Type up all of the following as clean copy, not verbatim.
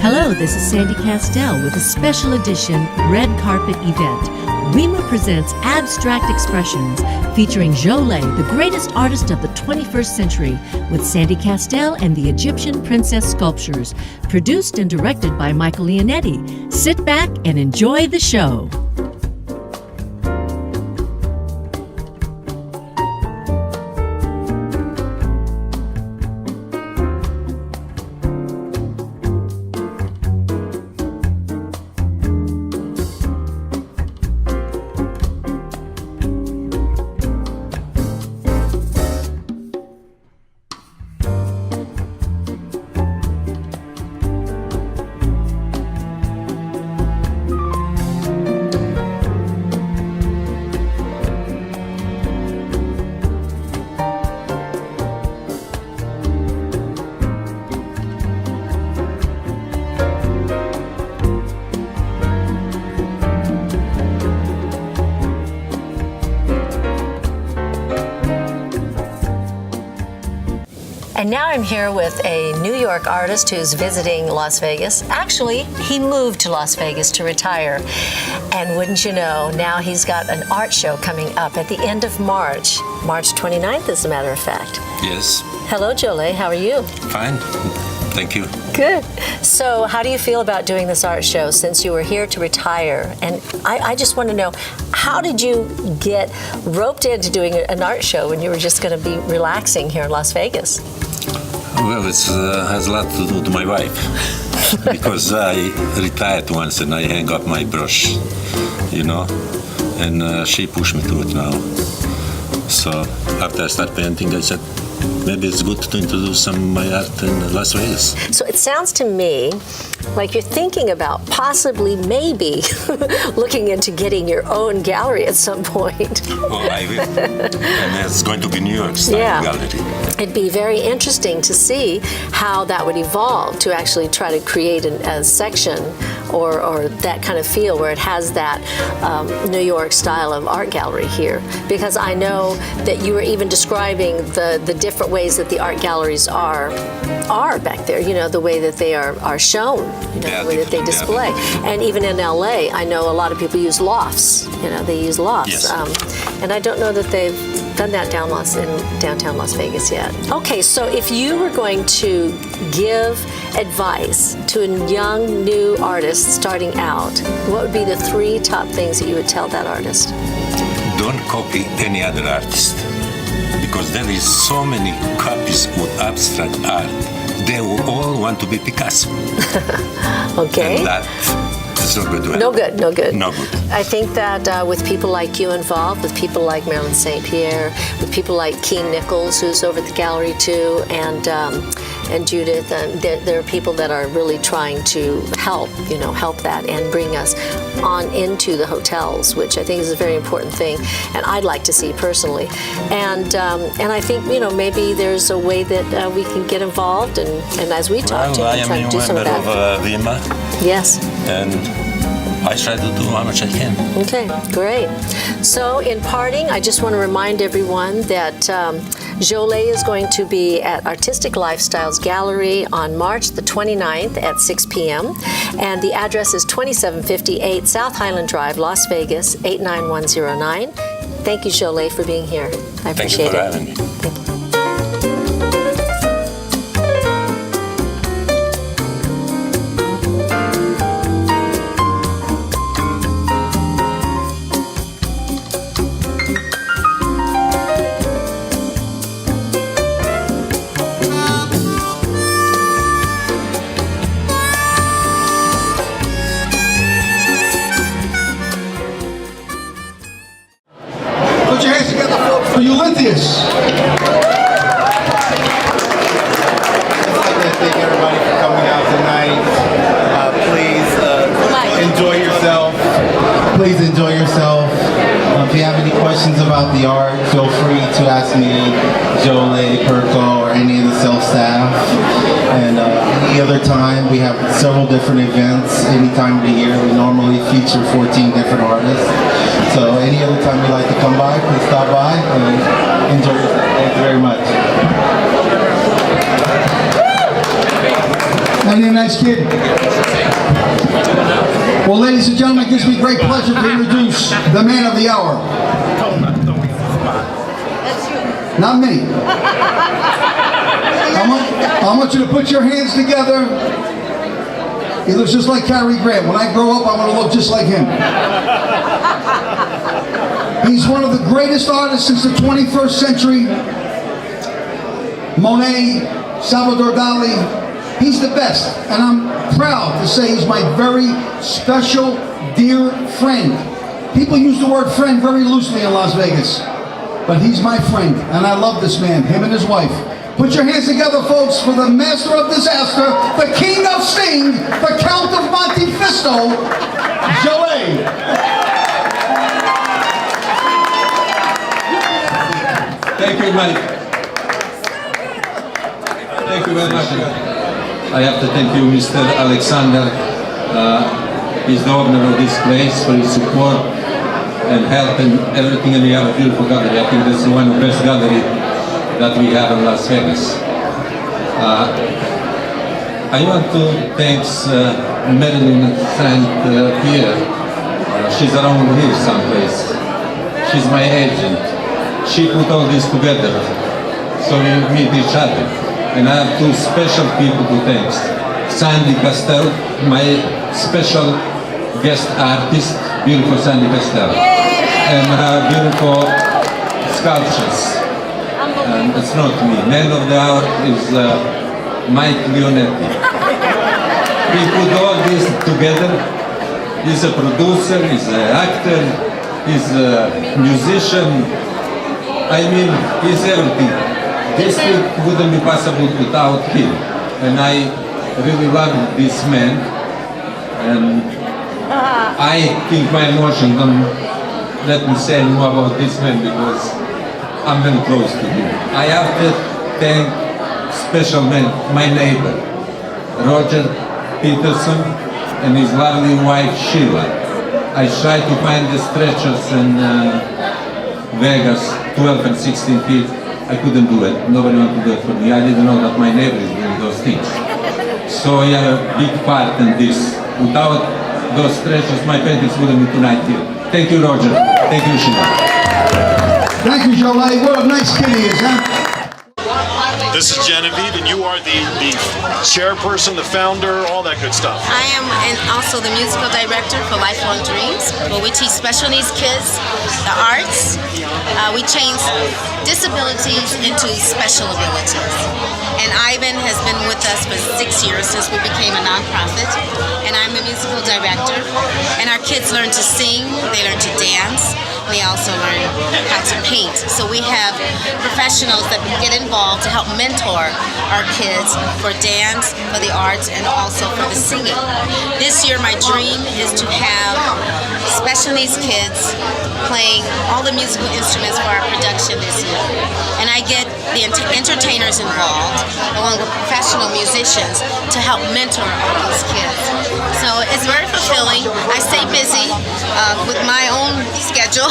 Hello, this is Sandy Kastel with a special edition Red Carpet event. WIMA presents Abstract Expressions, featuring Jole, the greatest artist of the 21st century, with Sandy Kastel and the Egyptian Princess Sculptures, produced and directed by Michael Leonetti. Sit back and enjoy the show. And now I'm here with a New York artist who's visiting Las Vegas. Actually, he moved to Las Vegas to retire. And wouldn't you know, now he's got an art show coming up at the end of March. March 29th, as a matter of fact. Yes. Hello, Jole. How are you? Fine. Thank you. Good. So how do you feel about doing this art show since you were here to retire? And I just want to know, how did you get roped into doing an art show when you were just going to be relaxing here in Las Vegas? Well, it has a lot to do with my wife. Because I retired once and I hang up my brush, you know, and she pushed me to it now. So after I started painting, I said, maybe it's good to introduce some of my art in Las Vegas. So it sounds to me like you're thinking about possibly, maybe, looking into getting your own gallery at some point. Oh, I will. And it's going to be New York style gallery. It'd be very interesting to see how that would evolve to actually try to create a section or that kind of feel where it has that New York style of art gallery here. Because I know that you were even describing the different ways that the art galleries are back there, you know, the way that they are shown, you know, the way that they display. And even in LA, I know a lot of people use lofts, you know, they use lofts. Yes. And I don't know that they've done that in downtown Las Vegas yet. Okay, so if you were going to give advice to a young, new artist starting out, what would be the 3 top things that you would tell that artist? Don't copy any other artist, because there is so many copies with abstract art. They will all want to be Picasso. Okay. And that is not good. No good, no good. No good. I think that with people like you involved, with people like Marilyn St. Pierre, with people like Keen Nichols, who's over at the gallery too, and Judith, there are people that are really trying to help that and bring us on into the hotels, which I think is a very important thing, and I'd like to see personally. And I think, you know, maybe there's a way that we can get involed, and as we talk to try to do some of that. I am a member of WIMA. Yes. And I try to do how much I can. Okay, great. So in parting, I just want to remind everyone that Jole is going to be at Artistic Lifestyles Gallery on March the 29th at 6 p.m. And the address is 2758 South Highland Drive, Las Vegas, 89109. Thank you, Jole, for being here. I appreciate it. Thank you for having me. Thank you. Put your hands together for Ulysses. I'd like to thank everybody for coming out tonight. Please enjoy yourself. Please enjoy yourself. If you have any questions about the art, feel free to ask me, Jole, Perko, or any of the sales staff. And any other time, we have several different events. Any time of the year, we normally feature 14 different artists. So any other time you'd like to come by, please stop by and enjoy yourself. Thank you very much. Ain't he a nice kid? Well, ladies and gentlemen, it gives me great pleasure to introduce the man of the hour. Not me. I want you to put your hands together. He looks just like Cary Grant. When I grow up, I want to look just like him. He's one of the greatest artists since the 21st century. Monet, Salvador Dali, he's the best. And I'm proud to say he's my very special, dear friend. People use the word friend very loosely in Las Vegas. But he's my friend, and I love this man, him and his wife. Put your hands together, folks, for the master of disaster, the king of sting, the Count of Monte Cristo, Jole. Thank you, Mike. Thank you very much. I have to thank you, Mr. Alexander. He's the owner of this place, for his support and help and everything, and we have a beautiful gallery. I think this is one of the best galleries that we have in Las Vegas. I want to thank Marilyn St. Pierre. She's around here someplace. She's my agent. She put all this together, so we meet each other. And I have two special people to thank. Sandy Kastel, my special guest artist, beautiful Sandy Kastel. And her beautiful sculptures. And it's not me. Man of the hour is Mike Leonetti. We put all this together. He's a producer, he's an actor, he's a musician. I mean, he's everything. This thing wouldn't be possible without him. And I really love this man. And I think my emotion don't let me say more about this man because I'm very close to him. I have to thank special man, my neighbor, Roger Peterson, and his lovely wife, Sheila. I tried to find the stretchers in Vegas, 12 and 16 feet. I couldn't do it. Nobody wanted to do it for me. I didn't know that my neighbor is doing those things. So I have a big part in this. Without those stretchers, my paintings wouldn't be tonight here. Thank you, Roger. Thank you, Sheila. Thank you, Jole. What a nice kid he is, huh? This is Genevieve, and you are the chairperson, the founder, all that good stuff. I am also the musical director for Lifelong Dreams, where we teach special needs kids the arts. We change disabilities into special abilities. And Ivan has been with us for 6 years since we became a nonprofit. And I'm the musical director. And our kids learn to sing, they learn to dance, they also learn how to paint. So we have professionals that get involved to help mentor our kids for dance, for the arts, and also for the singing. This year my dream is to have special needs kids playing all the musical instruments for our production this year. And I get the entertainers involved, along with professional musicians, to help mentor all these kids. So it's very fulfilling. I stay busy with my own schedule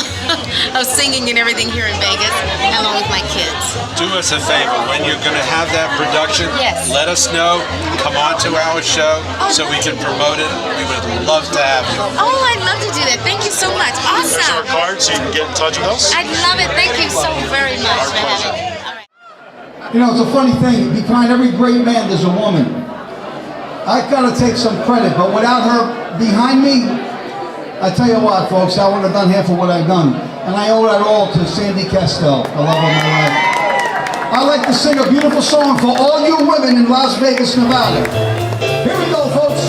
of singing and everything here in Vegas, along with my kids. Do us a favor, when you're going to have that production, Yes. let us know, come on to our show so we can promote it. We would love to have you. Oh, I'd love to do that. Thank you so much. Here's our Awesome. card so you can get in touch with us. I'd love it. Thank you so very much for having me. All right. You know, it's a funny thing. Behind every great man, there's a woman. I gotta take some credit, but without her behind me, I tell you what, folks, I wouldn't have done half of what I've done. And I owe that all to Sandy Kastel, the love of my life. I like to sing a beautiful song for all you women in Las Vegas, Nevada. Here we go, folks.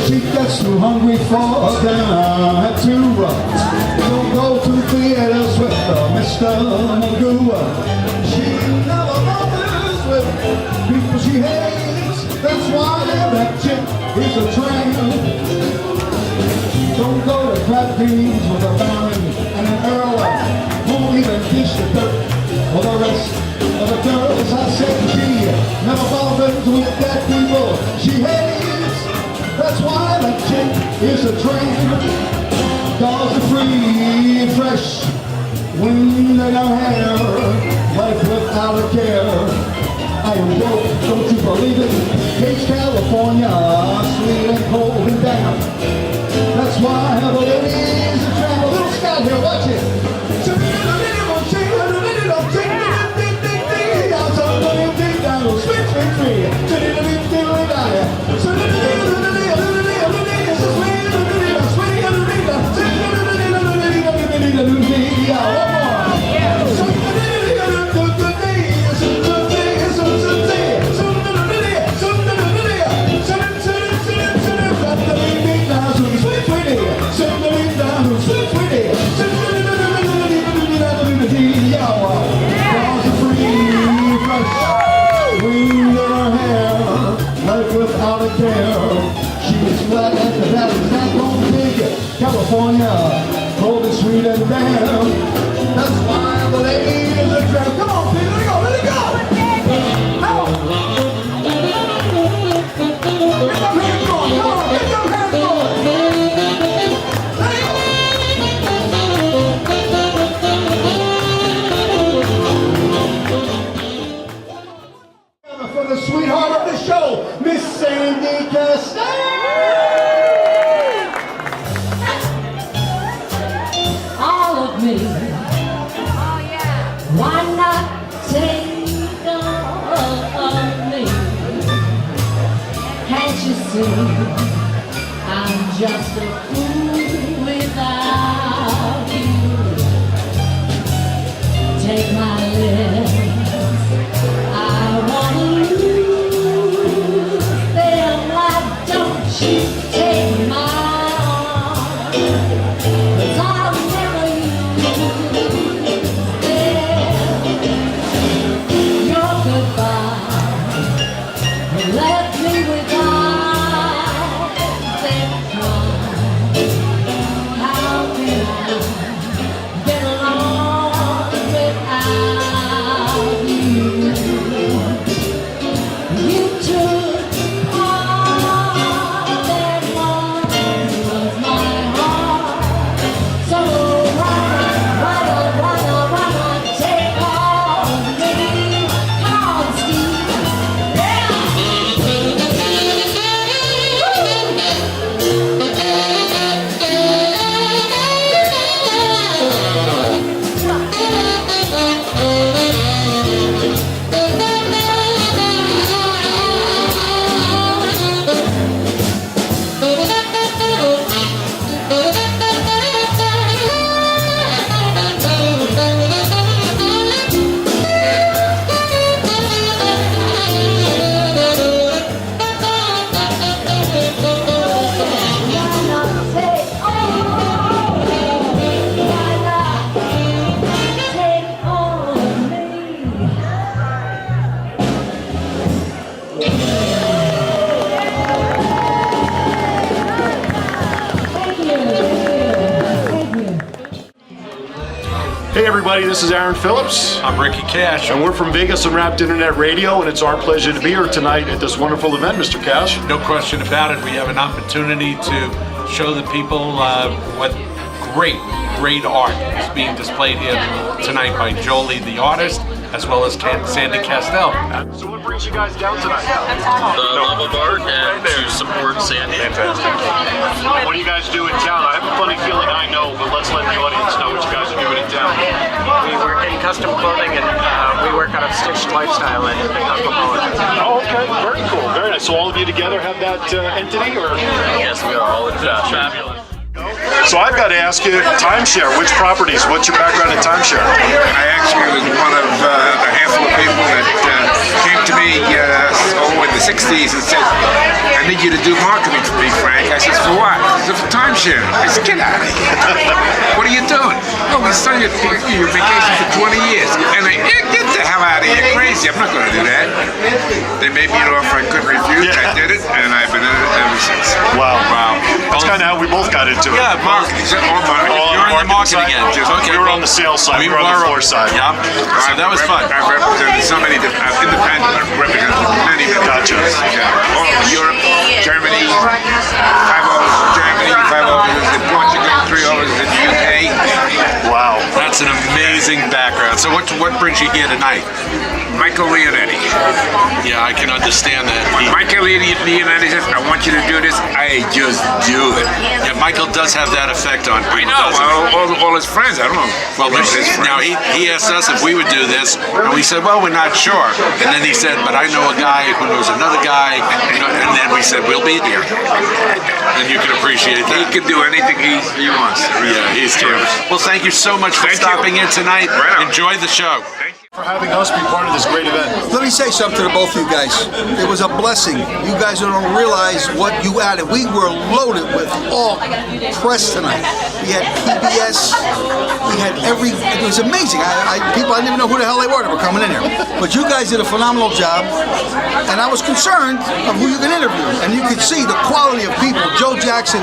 She gets too hungry for dinner at 2. Don't go to theaters with Mr. Magoo. She never bothers with people she hates. That's why that chick is a tramp. Don't go to crap games with a baron and an earl. Won't even dish the dirt for the rest of the girls. I said she never bothers with dead people she hates. That's why that chick is a tramp. Dolls are free and fresh Wind in her hair, life without a care. I awoke, don't you believe it? Case California, sweet and cold and damp. That's why the ladies are tramp. A little scout here, watch it. California, cold and sweet and damn. That's why the ladies are tramp. Come on, people, let it go, let it go. Out. Get them hands going, come on, get them hands going. Let it go. For the sweetheart of the show, Miss Sandy Kastel. Why not take on me? Can't you see I'm just a fool without you? Take my lips, I wanna lose them. Why don't you take my arm? 'Cause I'll never left me without them crying. How can I get along without you? You took all that once was my heart. So why not take all of me? Come on, Steve. Hey everybody, this is Aaron Phillips. I'm Ricky Cash. And we're from Vegas and Wrapped Internet Radio, and it's our pleasure to be here tonight at this wonderful event, Mr. Cash. No question about it. We have an opportunity to show the people what great art is being displayed here tonight by Jole, the artist, as well as Sandy Kastel. So what brings you guys down tonight? The love of art and to support Sandy. Fantastic. What do you guys do in town? I have a funny feeling I know, but let's let the audience know what you guys are doing in town. We work in custom clothing and we work on a stitched lifestyle in Cosmopolitan. Oh, okay. Very cool. Very nice. So all of you together have that entity, or? Yes, we are all in fabulous. So I've got to ask you, timeshare, which properties? What's your background in timeshare? I actually was one of a handful of people that came to me in the 60s and said, I need you to do marketing for me, Frank. I said, for what? He said, for timeshare. I said, get out of here. What are you doing? Oh, we saw you vacation for 20 years. And I get the hell out of here. Crazy. I'm not going to do that. They made me an offer I couldn't refuse. I did it, and I've been in it ever since. Wow. That's kind of how we both got into it. Yeah, marketing. You're in the marketing end. Okay, we were on the sales side. We were on the floor side. Yeah. So that was fun. I've represented so many independent. I've represented many Gotcha. All over Europe, Germany, 5 overs in Germany, 5 overs in Portugal, 3 overs in the UK. Wow. That's an amazing background. So what brings you here tonight? Michael Leonetti. Yeah, I can understand that. Michael Leonetti says, I want you to do this. I just do it. Yeah, Michael does have that effect on people. I know. All his friends. I don't know. Well, now he asked us if we would do this, and we said, well, we're not sure. And then he said, but I know a guy who knows another guy, and then we said, we'll be there. And you can appreciate that. He can do anything he wants. Really. Yeah, he's terrific. Well, thank you so much for stopping in tonight. Right on. Enjoy the show. Thank you. For having us be part of this great event. Let me say something to both of you guys. It was a blessing. You guys don't realize what you added. We were loaded with all press tonight. We had PBS. We had it was amazing. People, I didn't even know who the hell they were that were coming in here. But you guys did a phenomenal job. And I was concerned of who you can interview. And you could see the quality of people. Joe Jackson,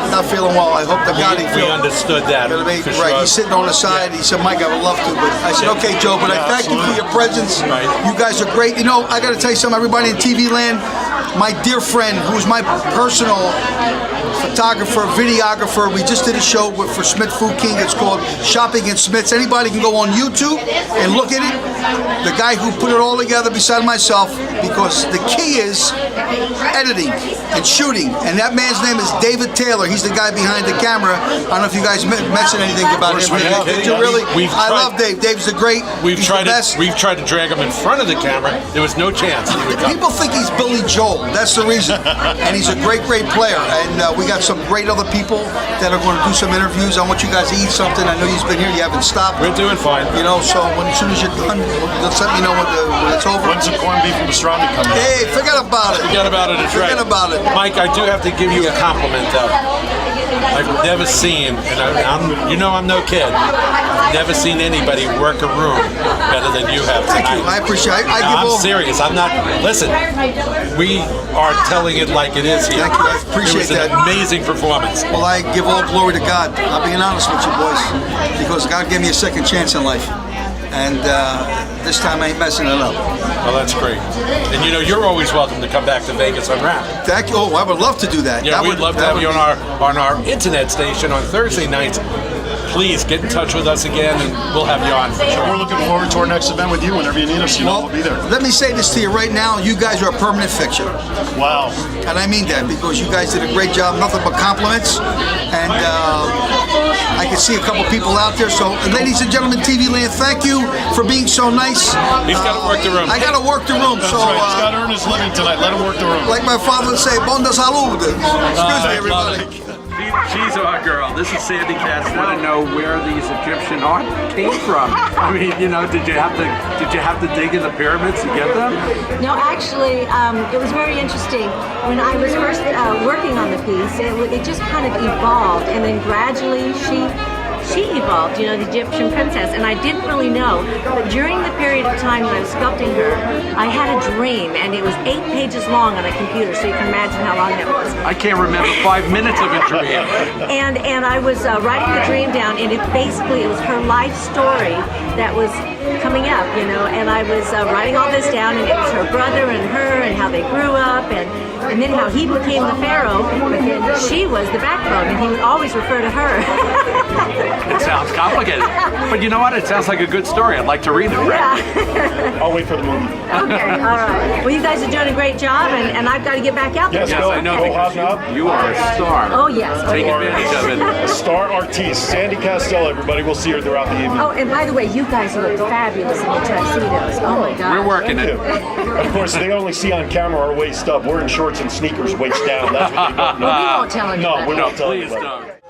not feeling well. I hope to God he feels. We understood that. Right. Sure. He's sitting on the side. He said, Mike, I would love to. But I said, okay, Joe, but I thank you for your presence. Right. You guys are great. You know, I got to tell you something, everybody in TV land, my dear friend, who's my personal photographer, videographer, we just did a show for Smith Food King. It's called Shopping at Smith's. Anybody can go on YouTube and look at it. The guy who put it all together beside myself, because the key is editing and shooting. And that man's name is David Taylor. He's the guy behind the camera. I don't know if you guys mentioned anything about him. Did you really? I love Dave. Dave's a great. We've tried to drag him in front of the camera. There was no chance. People think he's Billy Joel. That's the reason. And he's a great player. And we got some great other people that are going to do some interviews. I want you guys to eat something. I know you've been here. You haven't stopped. We're doing fine. You know, so as soon as you're done, just let me know when it's over. When's the corned beef and pastrami coming? Hey, forget about it. Forget about it. It's right. Forget about it. Mike, I do have to give you a compliment, though. I've never seen, and I'm no kid. I've never seen anybody work a room better than you have tonight. Thank you. I appreciate it. I'm serious. I'm not. Listen, we are telling it like it is here. Thank you. I appreciate that. It was an amazing performance. Well, I give all glory to God. I'm being honest with you, boys, because God gave me a second chance in life. And this time I ain't messing it up. Well, that's great. And you're always welcome to come back to Vegas Unwrapped. Thank you. Oh, I would love to do that. Yeah, we'd love to have you on our internet station on Thursday nights. Please get in touch with us again, and we'll have you on for sure. We're looking forward to our next event with you. Whenever you need us, we'll be there. Let me say this to you right now. You guys are a permanent fixture. Wow. And I mean that because you guys did a great job. Nothing but compliments. And I can see a couple people out there. So, ladies and gentlemen, TV land, thank you for being so nice. He's got to work the room. I got to work the room. That's so right. He's got to earn his living tonight. Let him work the room. Like my father would say, bon de salud. Excuse me, everybody. She's our girl. This is Sandy Kastel. I want to know where these Egyptian art came from. I mean, did you have to dig in the pyramids to get them? No, actually, it was very interesting. When I was first working on the piece, it just kind of evolved, and then gradually she evolved, the Egyptian princess, and I didn't really know. But during the period of time when I was sculpting her, I had a dream, and it was 8 pages long on a computer, so you can imagine how long that was. I can't remember 5 minutes of a dream. And I was writing the dream down, and it was her life story that was coming up, and I was writing all this down, and it was her brother and her, and how they grew up, and then how he became the pharaoh, but then she was the backbone, and he would always refer to her. It sounds complicated, but you know what? It sounds like a good story. I'd like to read it. Yeah. I'll wait for the movie. Okay, all right. Well, you guys are doing a great job, and I've got to get back out there. Yes, I know, because you are a star. Oh, yes. Take advantage of it. A star artiste, Sandy Kastel, everybody. We'll see her throughout the evening. Oh, and by the way, you guys look fabulous in your tuxedos. Oh, my God. We're working it. Of course, they only see on camera our waist up. We're in shorts and sneakers, waist down. That's what they don't know. We won't tell anybody. No, we're not telling Please anybody. don't.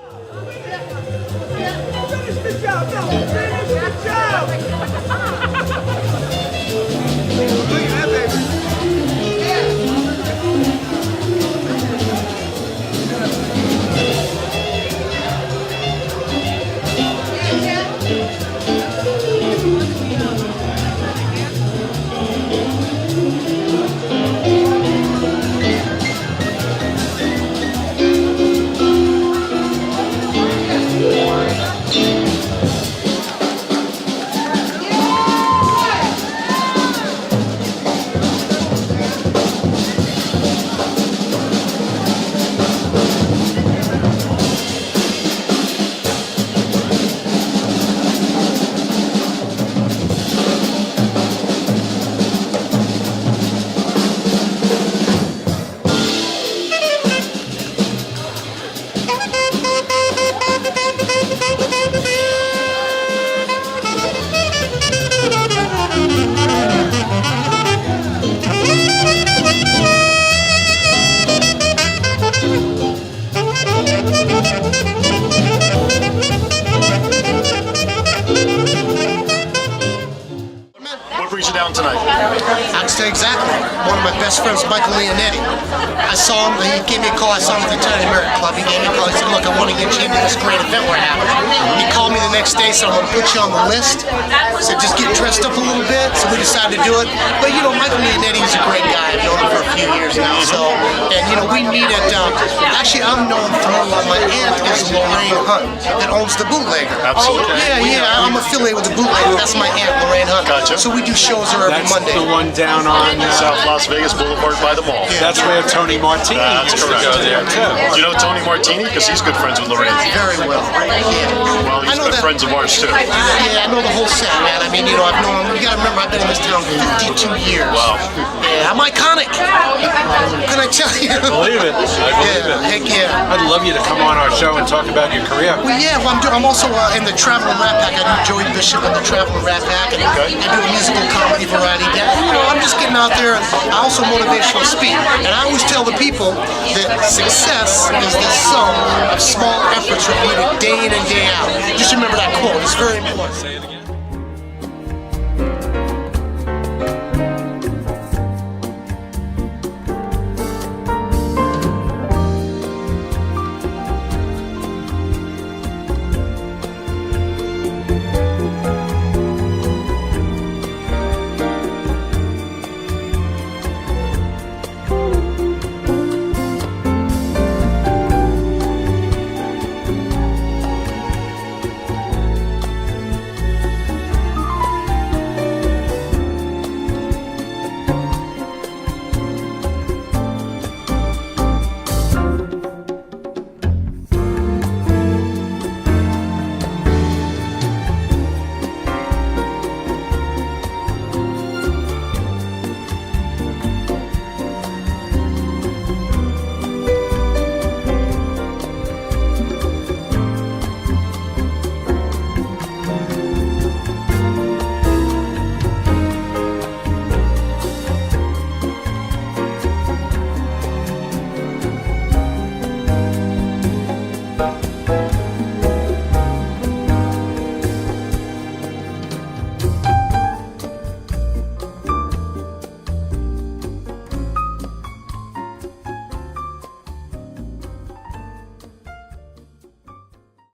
brings you down tonight? Exactly. One of my best friends, Michael Leonetti. I saw him, he gave me a call, I saw him at the Italian American Club. He gave me a call, he said, look, I want to get you into this great event we're having. He called me the next day, said, I'm going to put you on the list. Said, just get dressed up a little bit. So we decided to do it. But you know, Michael Leonetti is a great guy. I've known him for a few years now. So, and you know, we meet at, actually I'm known for, my aunt is Lorraine Hunt that owns the Bootlegger. Absolutely. Yeah, I'm affiliated with the Bootlegger. That's my aunt, Lorraine Hunt. Gotcha. So we do shows there every Monday. That's the one down on South Las Vegas Boulevard by the mall. That's where Tony Martini used to go there too. Do you know Tony Martini? Because he's good friends with Lorraine. Very well. Yeah. Well, he's good friends of ours too. Yeah, I know the whole set, man. I mean, you know, I've known him. You gotta remember, I've been in this town 52 years. Wow. Yeah, I'm iconic. Can I tell you? I believe it. I believe it. Heck yeah. I'd love you to come on our show and talk about your career. Well, yeah, well, I'm also in the Traveling Rat Pack. I do Joey Bishop in the Traveling Rat Pack, and I do a musical comedy variety. You know, I'm just getting out there, and I also motivational speak. And I always tell the people that success is the sum of small efforts repeated day in and day out. Just remember that quote. It's very important. Say it again.